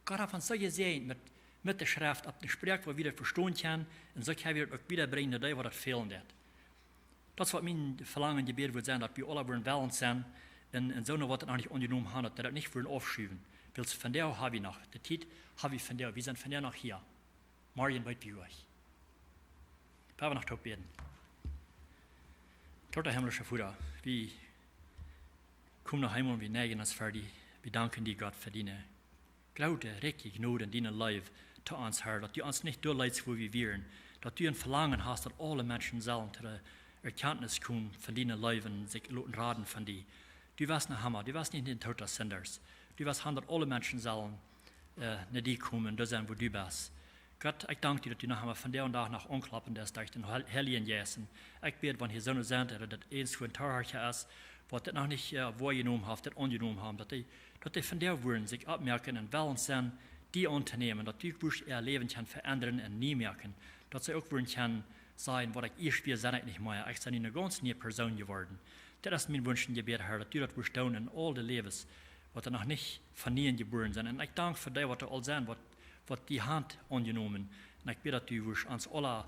Gott hat uns so gesehen mit der Schrift, ab der Sprache, wo wir das verstehen können, und so können wir das auch wiederbringen, dass das fehlen wird. Das ist, was mein Verlangen Gebet wird sein, dass wir alle wollen sein, und so noch was noch nicht angenommen haben, dass wir das nicht wollen aufschieben. Weil von der habe ich noch. Die Zeit habe ich von der. Wir sind von der noch hier. Morgen weit bei euch. Wir haben noch zu beten. Großer himmlischer Vater, wir kommen nach Hause und wir neigen uns für dich. Wir danken dir, Gott, für deine große, reiche Gnade in deinem Leben zu uns, Herr, dass du uns nicht durchleidest, wo wir wären, dass du ein Verlangen hast, dass alle Menschen sollen zu der Erkenntnis kommen von deinem Leben und sich raten von dir. Du warst nicht Hammer, du warst nicht in den Tod des Sünders. Du warst, dass alle Menschen sollen nicht die kommen, da sein, wo du bist. Gott, ik dank u dat u nog einmal van der dag nog onklappen is durch den Heiligen Jessen. Ik bid, wanneer zo'n zijn, dat het eens gewoon terhartje is, wat het nog niet waargenomen heeft, dat ongenomen heeft, dat die van der woorden zich opmerken en wel zijn, die ondernemen, dat die ook ihr Leben kan veranderen en niet merken. Dat ze ook woorden kan zijn, wat ik eerst weer zijn, ik niet meer. Ik ben een ganz nieuwe persoon geworden. Dat is mijn wunsch en gebed, Herr, dat u dat wirst doen in al de levens, wat er nog niet van nieuw geboren zijn. En ik dank voor die wat er al zijn, wat die hand aangenomen. En ik bid dat u ons alle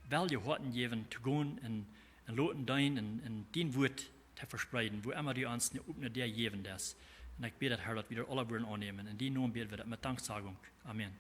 welgehoorten geven, te gaan en laten doen en die woord te verspreiden, wo immer u ons op naar der geven is. En ik bid dat, Herr, dat we er alle woorden aannemen. En die naam bidden we dat met danksagung. Amen.